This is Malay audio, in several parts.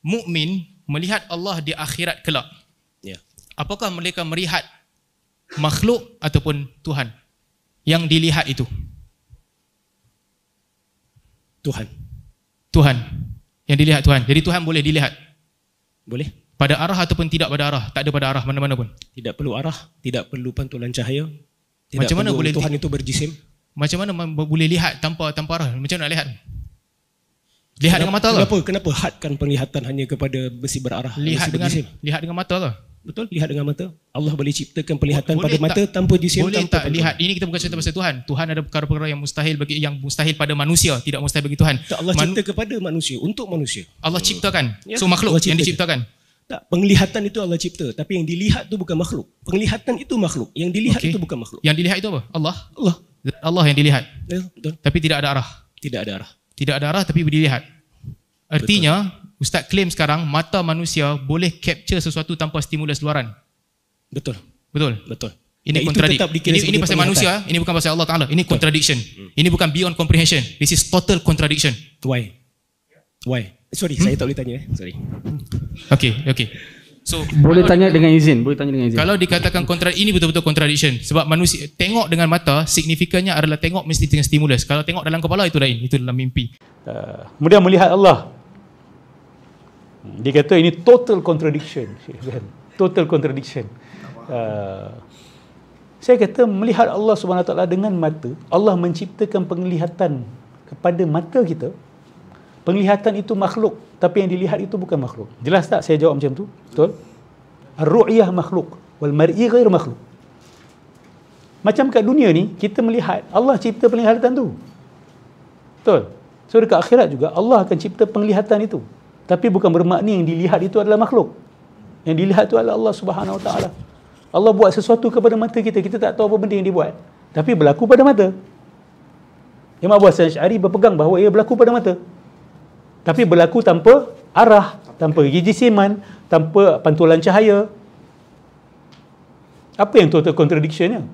mukmin melihat Allah di akhirat kelak, apakah mereka melihat makhluk ataupun Tuhan? Yang dilihat itu Tuhan. Yang dilihat Tuhan. Jadi Tuhan boleh dilihat? Boleh. Pada arah ataupun tidak pada arah? Tak ada pada arah mana-mana pun? Tidak perlu arah, tidak perlu pantulan cahaya. Tidak macam mana boleh Tuhan itu berjisim? Macam mana boleh lihat tanpa arah? Macam mana nak lihat? Lihat dengan mata Allah. Kenapa hadkan penglihatan hanya kepada besi berarah? Lihat dengan mata Allah. Betul, lihat dengan mata. Allah boleh ciptakan penglihatan pada mata tanpa jisim. Boleh tak lihat? Ini kita bukan cerita pasal Tuhan. Tuhan ada perkara-perkara yang mustahil pada manusia, tidak mustahil bagi Tuhan. Tak, Allah cipta kepada manusia, untuk manusia. Allah ciptakan. So makhluk yang diciptakan. Tak, penglihatan itu Allah cipta, tapi yang dilihat itu bukan makhluk. Penglihatan itu makhluk, yang dilihat itu bukan makhluk. Yang dilihat itu apa? Allah yang dilihat. Betul. Tapi tidak ada arah. Tidak ada arah. Tidak ada arah tapi dilihat. Artinya, Ustaz claim sekarang mata manusia boleh capture sesuatu tanpa stimulus luaran. Betul. Ini contradiction. Ini pasal manusia, ini bukan pasal Allah Ta'ala. Ini contradiction. Ini bukan beyond comprehension. This is total contradiction. Why? Sorry, saya tak boleh tanya. Sorry. Okay. So, boleh tanya dengan izin. Kalau dikatakan ini betul-betul contradiction. Sebab manusia tengok dengan mata, signifikannya adalah tengok mesti dengan stimulus. Kalau tengok dalam kepala itu lain, itu dalam mimpi. Kemudian melihat Allah. Dia kata ini total contradiction. Total contradiction. Saya kata melihat Allah Subhanahu Wa Taala dengan mata, Allah menciptakan penglihatan kepada mata kita. Penglihatan itu makhluk, tapi yang dilihat itu bukan makhluk. Jelas tak saya jawab macam tu? Betul? Ar-ru'yah makhluk wal mar'i ghair makhluk. Macam kat dunia ni kita melihat, Allah cipta penglihatan tu. Betul? So dekat akhirat juga Allah akan cipta penglihatan itu. Tapi bukan bermakna yang dilihat itu adalah makhluk. Yang dilihat itu adalah Allah Subhanahu Wa Taala. Allah buat sesuatu kepada mata kita, kita tak tahu apa benda yang dia buat. Tapi berlaku pada mata. Imam Abu Hasan Asy'ari berpegang bahawa ia berlaku pada mata. Tapi berlaku tanpa arah, tanpa jisiman, tanpa pantulan cahaya. Apa yang total contradiction-nya?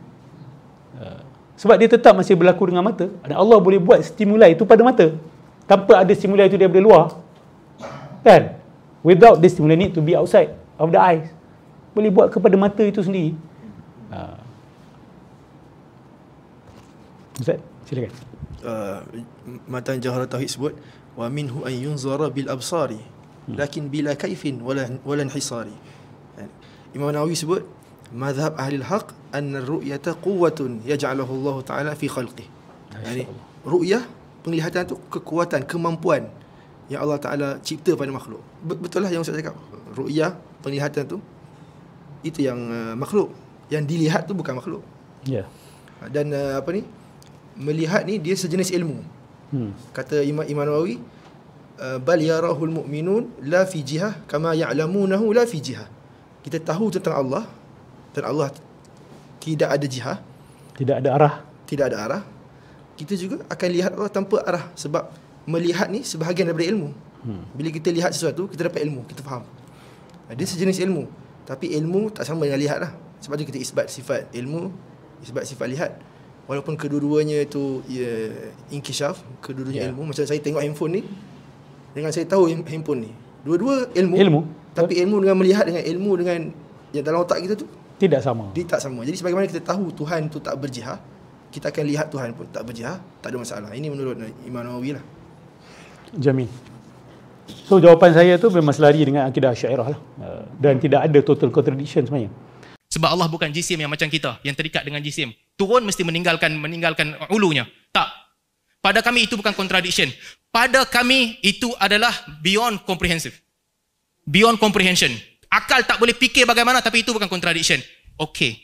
Sebab dia tetap masih berlaku dengan mata. Dan Allah boleh buat stimuli itu pada mata. Tanpa ada stimuli itu daripada luar. Kan? Without the stimuli need to be outside of the eyes. Boleh buat kepada mata itu sendiri. Ustaz, silakan. Matan Jawharatul Tauhid sebut wa minhu an yunzara bil absari lakin bila kaifin wala inhisari. Imam Nawawi sebut mazhab ahli al-haq anna ar-ru'yata quwwatun yaj'aluhu Allah Taala fi khalqihi. Yani ru'yah, penglihatan itu kekuatan, kemampuan yang Allah Taala cipta pada makhluk. Betul lah yang Ustaz cakap. Ru'yah, penglihatan tu itu yang makhluk. Yang dilihat tu bukan makhluk. Ya. Dan melihat ni dia sejenis ilmu. Kata Imam Nawawi, bal yarahul mu'minun la fi jihah kama ya'lamunahu la fi jihah. Kita tahu tentang Allah dan Allah tidak ada jihah, tidak ada arah. Kita juga akan lihat Allah tanpa arah, sebab melihat ni sebahagian daripada ilmu. Bila kita lihat sesuatu, kita dapat ilmu, kita faham. Dia sejenis ilmu, tapi ilmu tak sama dengan lihat lah. Sebab tu kita isbat sifat ilmu, isbat sifat lihat. Walaupun kedua-duanya itu inkishaf, kedua-duanya ilmu. Macam saya tengok handphone ni dengan saya tahu handphone ni, dua-dua ilmu. Tapi ilmu dengan melihat dengan ilmu dengan yang dalam otak kita tu tidak sama. Dia tak sama. Jadi sebagaimana kita tahu Tuhan tu tak berjihah, kita akan lihat Tuhan pun tak berjihah, tak ada masalah. Ini menurut Imam Nawawi lah. Jamil. So jawapan saya tu memang selari dengan akidah Asy'ariyah lah. Dan tidak ada total contradiction sebenarnya. Sebab Allah bukan jisim yang macam kita, yang terikat dengan jisim. Turun mesti meninggalkan ulunya. Tak. Pada kami itu bukan contradiction. Pada kami itu adalah beyond comprehensive. Beyond comprehension. Akal tak boleh fikir bagaimana, tapi itu bukan contradiction. Okey.